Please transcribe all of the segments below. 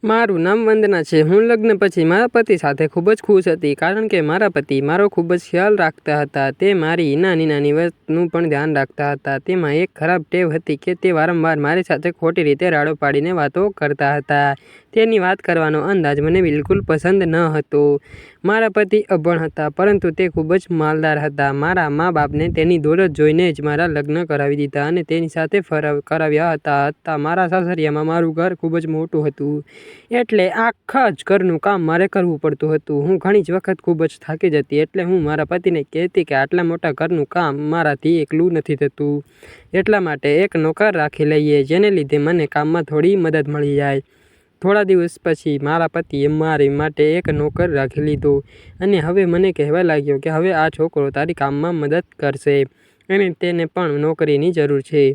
મારું નામ વંદના છે। હું લગ્ન પછી મારા પતિ સાથે ખૂબ જ ખુશ હતી, કારણ કે મારા પતિ મારો ખૂબ જ ખ્યાલ રાખતા હતા। તે મારી નાની નાની વાતનું પણ ધ્યાન રાખતા હતા। તેમાં એક ખરાબ ટેવ હતી કે તે વારંવાર મારી સાથે ખોટી રીતે રાડો પાડીને વાતો કરતા હતા। તેની વાત કરવાનો અંદાજ મને બિલકુલ પસંદ ન હતો। મારા પતિ અભણ હતા, પરંતુ તે ખૂબ જ માલદાર હતા। મારા મા બાપને તેની દોલત જોઈને જ મારા લગ્ન કરાવી દીધા અને તેની સાથે કરાવ્યા હતા। મારા સાસરિયામાં મારું ઘર ખૂબ જ મોટું હતું, એટલે આખા જ ઘરનું કામ મારે કરવું પડતું હતું। હું ઘણી જ વખત ખૂબ જ થાકી જતી, એટલે હું મારા પતિને કહેતી કે આટલા મોટા ઘરનું કામ મારાથી એકલું નથી થતું, એટલા માટે એક નોકર રાખી લઈએ, જેને લીધે મને કામમાં થોડી મદદ મળી જાય। થોડા દિવસ પછી મારા પતિએ મારી માટે એક નોકર રાખી લીધો અને હવે મને કહેવા લાગ્યો કે હવે આ છોકરો તારી કામમાં મદદ કરશે અને તેને પણ નોકરીની જરૂર છે।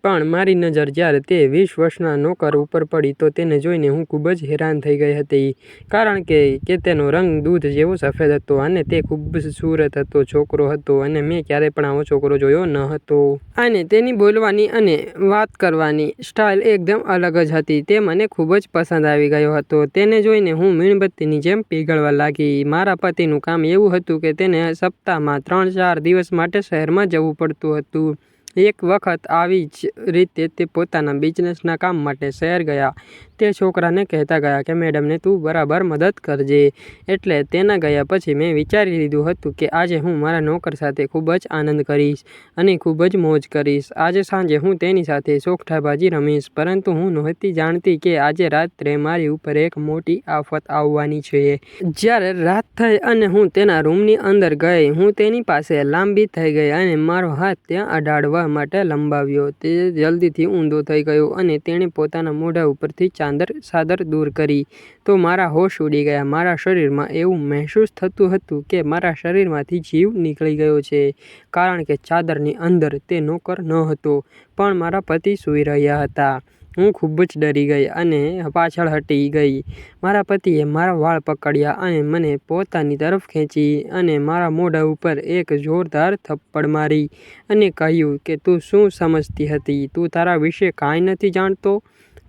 પણ મારી નજર જ્યારે તે 20 વર્ષના નોકર ઉપર પડી તો તેને જોઈને હું ખૂબ જ હેરાન થઈ ગઈ હતી, કારણ કે તેનો રંગ દૂધ જેવો સફેદ હતો અને તે ખૂબ જ સુરત છોકરો હતો અને મેં ક્યારેય પણ આવો છોકરો જોયો ન હતો। અને તેની બોલવાની અને વાત કરવાની સ્ટાઇલ એકદમ અલગ જ હતી। તે મને ખૂબ જ પસંદ આવી ગયો હતો। તેને જોઈને હું મીણબત્તીની જેમ પીગળવા લાગી। મારા પતિનું કામ એવું હતું કે તેને સપ્તાહમાં 3-4 દિવસ માટે શહેરમાં જવું પડતું હતું। એક વખત આવી જ રીતે તે પોતાના બિઝનેસના કામ માટે શહેર ગયા। તે છોકરાને કહેતા ગયા કે મેડમને તું બરાબર મદદ કરજે। એટલે તેના ગયા પછી મેં વિચારી લીધું હતું કે આજે હું મારા નોકર સાથે ખૂબ જ આનંદ કરીશ અને ખૂબ જ મોજ કરીશ। આજે સાંજે હું તેની સાથે સોગઠાબાજી રમીશ, પરંતુ હું નહોતી જાણતી કે આજે રાત્રે મારી ઉપર એક મોટી આફત આવવાની છે। જ્યારે રાત થઈ અને હું તેના રૂમની અંદર ગઈ, હું તેની પાસે લાંબી થઈ ગઈ અને મારો હાથ ત્યાં અડાડવા માટે લંબાવ્યો। તે જલ્દીથી ઊંધો થઈ ગયો અને તેણે પોતાના મોઢા ઉપરથી ચાદર દૂર કરી તો મારા હોશ ઉડી ગયા। મારા શરીરમાં એવું મહેસૂસ થતું હતું કે મારા શરીરમાંથી જીવ નીકળી ગયો છે, કારણ કે ચાદરની અંદર તે નોકર ન હતો, પણ મારા પતિ સૂઈ રહ્યા હતા। હું ખૂબ જ ડરી ગઈ અને પાછળ હટી ગઈ। મારા પતિએ મારા વાળ પકડ્યા અને મને પોતાની તરફ ખેંચી અને મારા મોઢા ઉપર એક જોરદાર થપ્પડ મારી અને કહ્યું કે તું શું સમજતી હતી? તું તારા વિશે કાંઈ નથી જાણતો?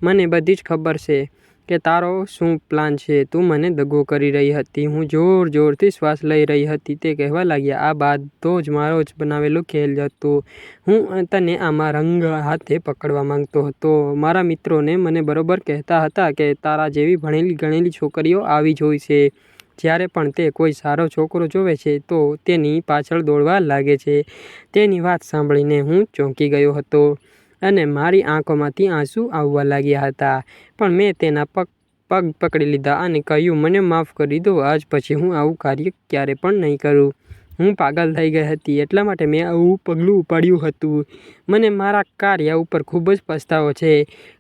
મને બધી જ ખબર છે કે તારો શું પ્લાન છે। તું મને દગો કરી રહી હતી। હું જોરથી શ્વાસ લઈ રહી હતી। તે કહેવા લાગ્યા, આ બધો જ મારો જ બનાવેલો ખેલ હતો। હું તને આમાં રંગ હાથે પકડવા માંગતો હતો। મારા મિત્રોને મને બરોબર કહેતા હતા કે તારા જેવી ભણેલી ગણેલી છોકરીઓ આવી જ હોય છે। જ્યારે પણ તે કોઈ સારો છોકરો જોવે છે તો તેની પાછળ દોડવા લાગે છે। તેની વાત સાંભળીને હું ચોંકી ગયો હતો અને મારી આંખોમાંથી આંસુ આવવા લાગ્યા હતા, પણ મેં તેના પગ પકડી લીધા અને કહ્યું, મને માફ કરી દો, આજ પછી હું આવું કાર્ય ક્યારે પણ નહીં કરું। હું પાગલ થઈ ગઈ હતી, એટલા માટે મેં આવું પગલું ઉપાડ્યું હતું। મને મારા કાર્ય ઉપર ખૂબ જ પસ્તાવો છે,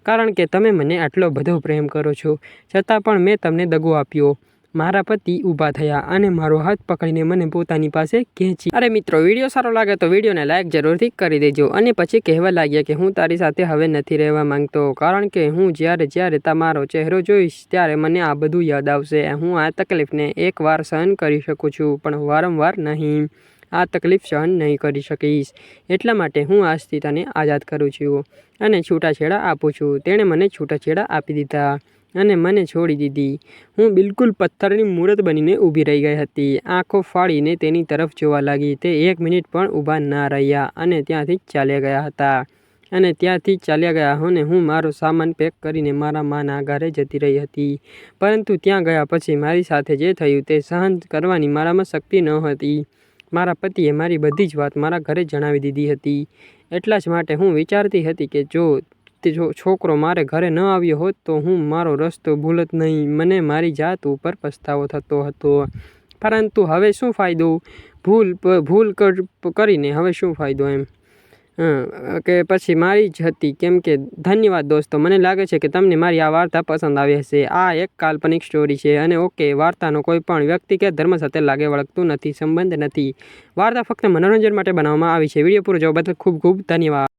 કારણ કે તમે મને આટલો બધો પ્રેમ કરો છો, છતાં પણ મેં તમને દગો આપ્યો। મારા પતિ ઊભા થયા અને મારો હાથ પકડીને મને પોતાની પાસે ખેંચી। અરે મિત્રો, વિડીયો સારો લાગે તો વિડીયોને લાઈક જરૂરથી કરી દેજો। અને પછી કહેવા લાગ્યા કે હું તારી સાથે હવે નથી રહેવા માંગતો, કારણ કે હું જ્યારે તમારો ચહેરો જોઈશ ત્યારે મને આ બધું યાદ આવશે। હું આ તકલીફને એકવાર સહન કરી શકું છું, પણ વારંવાર નહીં। આ તકલીફ સહન નહીં કરી શકીશ, એટલા માટે હું આજથી તને આઝાદ કરું છું અને છૂટાછેડા આપું છું। તેણે મને છૂટાછેડા આપી દીધા અને મને છોડી દીધી। હું બિલકુલ પથ્થરની મૂરત બનીને ઊભી રહી ગઈ હતી, આંખો ફાડીને તેની તરફ જોવા લાગી। તે 1 મિનિટ પણ ઊભા ના રહ્યા અને ત્યાંથી ચાલ્યા ગયા અને હું મારો સામાન પેક કરીને મારા માના ઘરે જતી રહી હતી। પરંતુ ત્યાં ગયા પછી મારી સાથે જે થયું તે સહન કરવાની મારામાં શક્તિ નહોતી। મારા પતિએ મારી બધી જ વાત મારા ઘરે જણાવી દીધી હતી, એટલા જ માટે હું વિચારતી હતી કે જો તે છોકરો મારે ઘરે ન આવ્યો હોત તો હું મારો રસ્તો ભૂલત નહીં। મને મારી જાત ઉપર પસ્તાવો થતો હતો, પરંતુ હવે શું ફાયદો? ભૂલ કરીને હવે શું ફાયદો એમ કે પછી મારી જ હતી, કેમ કે ધન્યવાદ દોસ્તો, મને લાગે છે કે તમને મારી આ વાર્તા પસંદ આવી હશે। આ એક કાલ્પનિક સ્ટોરી છે અને ઓકે, વાર્તાનો કોઈ પણ વ્યક્તિ કે ધર્મ સાથે લાગે વળગતું નથી, સંબંધ નથી। વાર્તા ફક્ત મનોરંજન માટે બનાવવામાં આવી છે। વિડીયો પૂરો જોવા બદલ ખૂબ ખૂબ ધન્યવાદ।